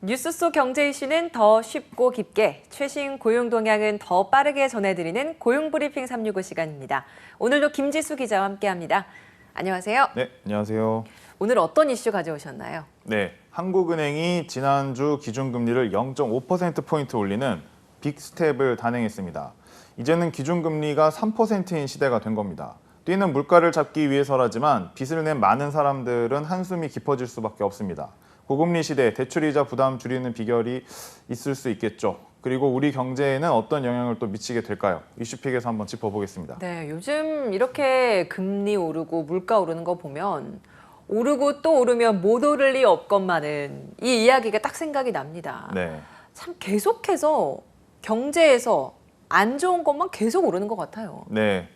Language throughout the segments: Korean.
뉴스 속 경제 이슈는 더 쉽고 깊게, 최신 고용 동향은 더 빠르게 전해드리는 고용브리핑 365 시간입니다. 오늘도 김지수 기자와 함께합니다. 안녕하세요. 네, 안녕하세요. 오늘 어떤 이슈 가져오셨나요? 네, 한국은행이 지난주 기준금리를 0.5%포인트 올리는 빅스텝을 단행했습니다. 이제는 기준금리가 3%인 시대가 된 겁니다. 뛰는 물가를 잡기 위해서라지만 빚을 낸 많은 사람들은 한숨이 깊어질 수밖에 없습니다. 고금리 시대에 대출이자 부담 줄이는 비결이 있을 수 있겠죠. 그리고 우리 경제에는 어떤 영향을 또 미치게 될까요? 이슈픽에서 한번 짚어보겠습니다. 네, 요즘 이렇게 금리 오르고 물가 오르는 거 보면 오르고 또 오르면 못 오를 리 없건만은 이 이야기가 딱 생각이 납니다. 네. 참 계속해서 경제에서 안 좋은 것만 계속 오르는 것 같아요. 네.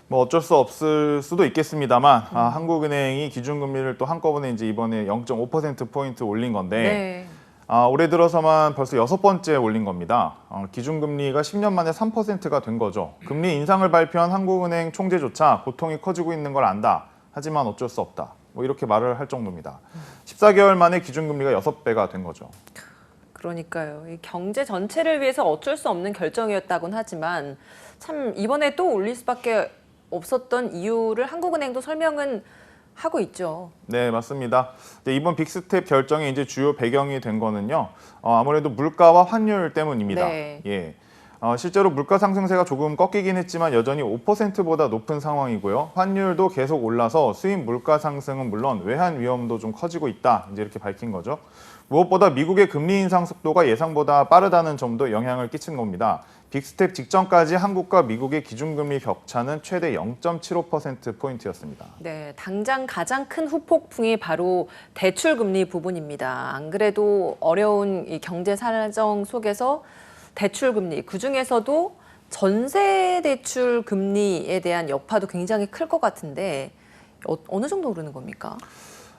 뭐 어쩔 수 없을 수도 있겠습니다만 한국은행이 기준금리를 또 한꺼번에 이제 이번에 0.5%포인트 올린 건데 네. 올해 들어서만 벌써 6번째 올린 겁니다. 기준금리가 10년 만에 3%가 된 거죠. 금리 인상을 발표한 한국은행 총재조차 고통이 커지고 있는 걸 안다. 하지만 어쩔 수 없다. 뭐 이렇게 말을 할 정도입니다. 14개월 만에 기준금리가 6배가 된 거죠. 그러니까요. 이 경제 전체를 위해서 어쩔 수 없는 결정이었다곤 하지만 참 이번에 또 올릴 수밖에 없었던 이유를 한국은행도 설명은 하고 있죠. 네, 맞습니다. 이번 빅스텝 결정의 이제 주요 배경이 된 거는요. 아무래도 물가와 환율 때문입니다. 네. 예. 실제로 물가 상승세가 조금 꺾이긴 했지만 여전히 5%보다 높은 상황이고요. 환율도 계속 올라서 수입 물가 상승은 물론 외환 위험도 좀 커지고 있다. 이제 이렇게 밝힌 거죠. 무엇보다 미국의 금리 인상 속도가 예상보다 빠르다는 점도 영향을 끼친 겁니다. 빅스텝 직전까지 한국과 미국의 기준금리 격차는 최대 0.75%포인트였습니다. 네, 당장 가장 큰 후폭풍이 바로 대출금리 부분입니다. 안 그래도 어려운 이 경제 사정 속에서 대출금리, 그중에서도 전세대출 금리에 대한 여파도 굉장히 클 것 같은데 어느 정도 오르는 겁니까?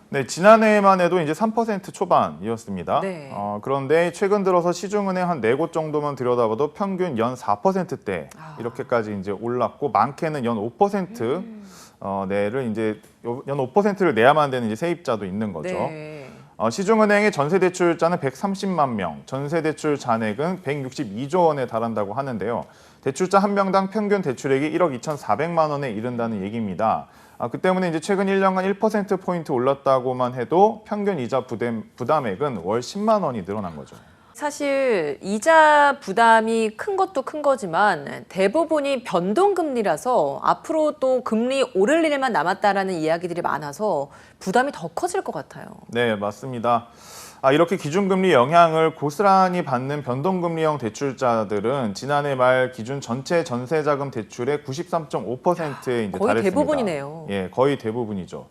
네, 지난해만 해도 이제 3% 초반이었습니다. 네. 그런데 최근 들어서 시중은행 한 4곳 정도만 들여다봐도 평균 연 4%대 이렇게까지 이제 올랐고 많게는 연 5% 내를 이제 연 5%를 내야만 되는 이제 세입자도 있는 거죠. 네. 시중은행의 전세대출자는 130만 명, 전세대출 잔액은 162조 원에 달한다고 하는데요. 대출자 한 명당 평균 대출액이 1억 2,400만 원에 이른다는 얘기입니다. 그 때문에 이제 최근 1년간 1%포인트 올랐다고만 해도 평균 이자 부담액은 월 10만 원이 늘어난 거죠. 사실 이자 부담이 큰 것도 큰 거지만 대부분이 변동금리라서 앞으로 또 금리 오를 일만 남았다라는 이야기들이 많아서 부담이 더 커질 것 같아요. 네, 맞습니다. 이렇게 기준금리 영향을 고스란히 받는 변동금리형 대출자들은 지난해 말 기준 전체 전세자금 대출의 93.5%에 이제 거의 달했습니다. 대부분이네요. 예, 거의 대부분이죠.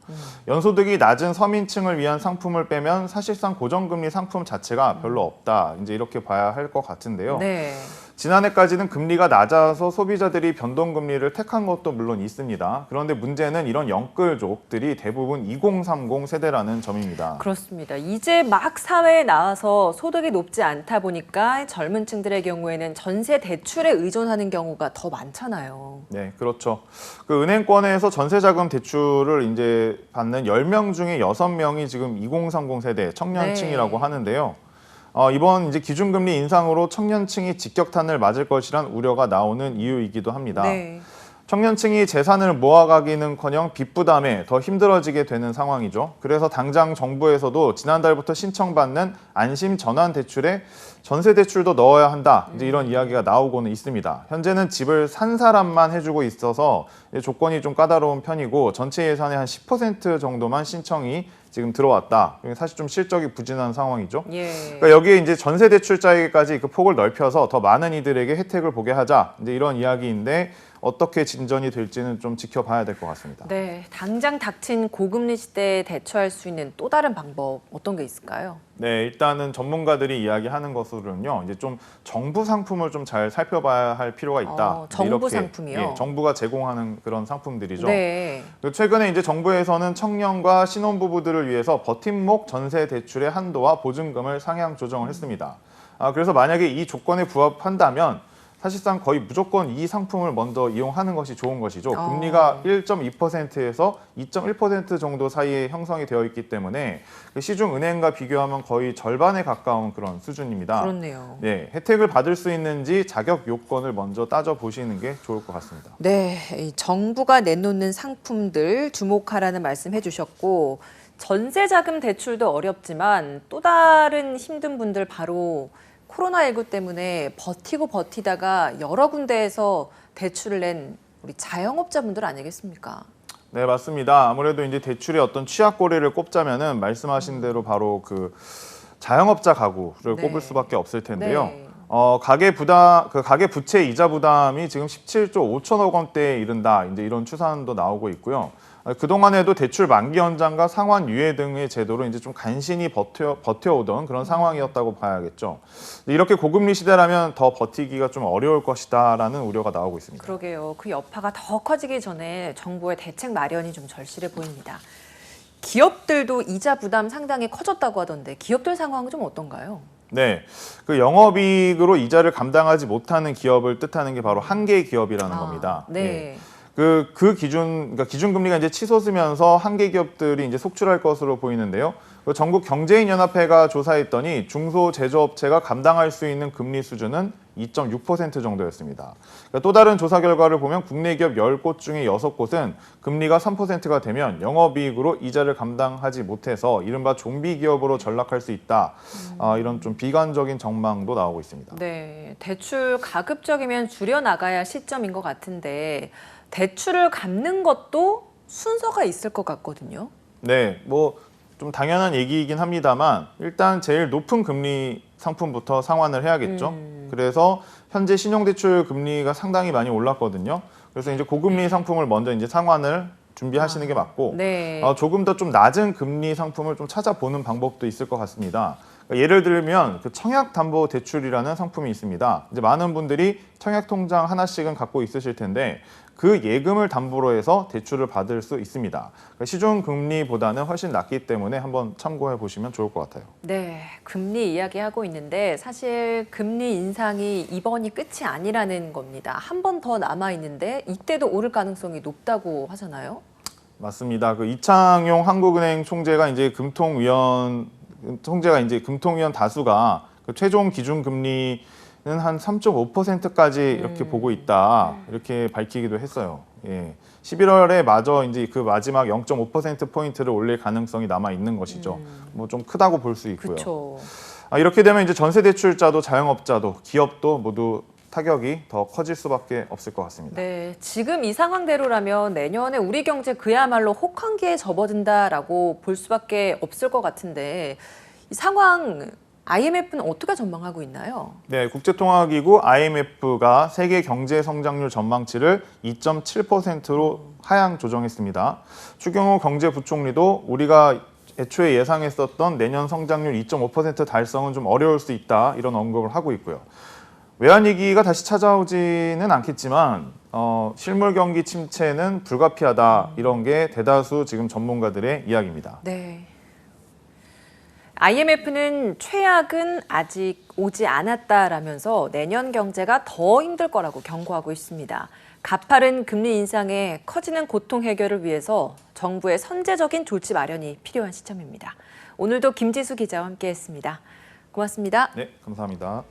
연소득이 낮은 서민층을 위한 상품을 빼면 사실상 고정금리 상품 자체가 별로 없다. 이제 이렇게 봐야 할 것 같은데요. 네. 지난해까지는 금리가 낮아서 소비자들이 변동금리를 택한 것도 물론 있습니다. 그런데 문제는 이런 영끌족들이 대부분 2030 세대라는 점입니다. 그렇습니다. 이제 막 사회에 나와서 소득이 높지 않다 보니까 젊은 층들의 경우에는 전세 대출에 의존하는 경우가 더 많잖아요. 네, 그렇죠. 그 은행권에서 전세자금 대출을 이제 받는 10명 중에 6명이 지금 2030 세대 청년층이라고 네. 하는데요. 이번 이제 기준금리 인상으로 청년층이 직격탄을 맞을 것이란 우려가 나오는 이유이기도 합니다. 네. 청년층이 재산을 모아가기는커녕 빚 부담에 더 힘들어지게 되는 상황이죠. 그래서 당장 정부에서도 지난달부터 신청받는 안심 전환 대출에 전세 대출도 넣어야 한다. 이제 이런 이야기가 나오고는 있습니다. 현재는 집을 산 사람만 해주고 있어서 조건이 좀 까다로운 편이고 전체 예산의 한 10% 정도만 신청이 지금 들어왔다. 사실 좀 실적이 부진한 상황이죠. 예. 그러니까 여기에 이제 전세 대출자에게까지 그 폭을 넓혀서 더 많은 이들에게 혜택을 보게 하자. 이제 이런 이야기인데 어떻게 진전이 될지는 좀 지켜봐야 될 것 같습니다. 네, 당장 닥친 고금리 시대에 대처할 수 있는 또 다른 방법 어떤 게 있을까요? 네, 일단은 전문가들이 이야기하는 것으로는요, 이제 좀 정부 상품을 좀 잘 살펴봐야 할 필요가 있다. 정부 이렇게, 상품이요? 예, 정부가 제공하는 그런 상품들이죠. 네. 최근에 이제 정부에서는 청년과 신혼부부들을 위해서 버팀목 전세 대출의 한도와 보증금을 상향 조정을 했습니다. 그래서 만약에 이 조건에 부합한다면 사실상 거의 무조건 이 상품을 먼저 이용하는 것이 좋은 것이죠. 어. 금리가 1.2%에서 2.1% 정도 사이에 형성이 되어 있기 때문에 시중 은행과 비교하면 거의 절반에 가까운 그런 수준입니다. 그렇네요. 네, 혜택을 받을 수 있는지 자격 요건을 먼저 따져 보시는 게 좋을 것 같습니다. 네, 이 정부가 내놓는 상품들 주목하라는 말씀 해주셨고 전세자금 대출도 어렵지만 또 다른 힘든 분들 바로 코로나19 때문에 버티고 버티다가 여러 군데에서 대출을 낸 우리 자영업자분들 아니겠습니까? 네, 맞습니다. 아무래도 이제 대출의 어떤 취약고리를 꼽자면은 말씀하신 대로 바로 그 자영업자 가구를 네. 꼽을 수밖에 없을 텐데요. 네. 가계 부채 이자 부담이 지금 17조 5천억 원대에 이른다. 이제 이런 추산도 나오고 있고요. 그동안에도 대출 만기 연장과 상환 유예 등의 제도로 이제 좀 간신히 버텨오던 그런 상황이었다고 봐야겠죠. 이렇게 고금리 시대라면 더 버티기가 좀 어려울 것이다라는 우려가 나오고 있습니다. 그러게요. 그 여파가 더 커지기 전에 정부의 대책 마련이 좀 절실해 보입니다. 기업들도 이자 부담 상당히 커졌다고 하던데 기업들 상황은 좀 어떤가요? 네, 그 영업이익으로 이자를 감당하지 못하는 기업을 뜻하는 게 바로 한계 기업이라는 겁니다. 네. 그러니까 기준금리가 이제 치솟으면서 한계 기업들이 이제 속출할 것으로 보이는데요. 그 전국 경제인연합회가 조사했더니 중소제조업체가 감당할 수 있는 금리 수준은 2.6% 정도였습니다. 그러니까 또 다른 조사 결과를 보면 국내 기업 10곳 중에 6곳은 금리가 3%가 되면 영업이익으로 이자를 감당하지 못해서 이른바 좀비 기업으로 전락할 수 있다. 이런 좀 비관적인 전망도 나오고 있습니다. 네, 대출 가급적이면 줄여나가야 시점인 것 같은데 대출을 갚는 것도 순서가 있을 것 같거든요. 네, 뭐 좀 당연한 얘기이긴 합니다만 일단 제일 높은 금리 상품부터 상환을 해야겠죠. 그래서 현재 신용대출 금리가 상당히 많이 올랐거든요. 그래서 이제 고금리 상품을 먼저 이제 상환을 준비하시는 게 맞고 네. 조금 더 좀 낮은 금리 상품을 좀 찾아보는 방법도 있을 것 같습니다. 그러니까 예를 들면 그 청약담보대출이라는 상품이 있습니다. 이제 많은 분들이 청약통장 하나씩은 갖고 있으실 텐데 그 예금을 담보로 해서 대출을 받을 수 있습니다. 그러니까 시중 금리보다는 훨씬 낮기 때문에 한번 참고해 보시면 좋을 것 같아요. 네, 금리 이야기하고 있는데 사실 금리 인상이 이번이 끝이 아니라는 겁니다. 한 번 더 남아 있는데 이때도 오를 가능성이 높다고 하잖아요. 맞습니다. 그 이창용 한국은행 총재가 이제 금통위원 다수가 그 최종 기준 금리는 한 3.5%까지 이렇게 보고 있다. 이렇게 밝히기도 했어요. 예. 11월에 마저 이제 그 마지막 0.5% 포인트를 올릴 가능성이 남아 있는 것이죠. 뭐 좀 크다고 볼 수 있고요. 그렇죠. 이렇게 되면 이제 전세 대출자도 자영업자도 기업도 모두 타격이 더 커질 수밖에 없을 것 같습니다. 네, 지금 이 상황대로라면 내년에 우리 경제 그야말로 혹한기에 접어든다라고 볼 수밖에 없을 것 같은데 이 상황 IMF는 어떻게 전망하고 있나요? 네, 국제통화기구 IMF가 세계 경제 성장률 전망치를 2.7%로 하향 조정했습니다. 추경호 경제부총리도 우리가 애초에 예상했었던 내년 성장률 2.5% 달성은 좀 어려울 수 있다 이런 언급을 하고 있고요. 외환위기가 다시 찾아오지는 않겠지만 실물 경기 침체는 불가피하다 이런 게 대다수 지금 전문가들의 이야기입니다. 네. IMF는 최악은 아직 오지 않았다라면서 내년 경제가 더 힘들 거라고 경고하고 있습니다. 가파른 금리 인상에 커지는 고통 해결을 위해서 정부의 선제적인 조치 마련이 필요한 시점입니다. 오늘도 김지수 기자와 함께했습니다. 고맙습니다. 네, 감사합니다.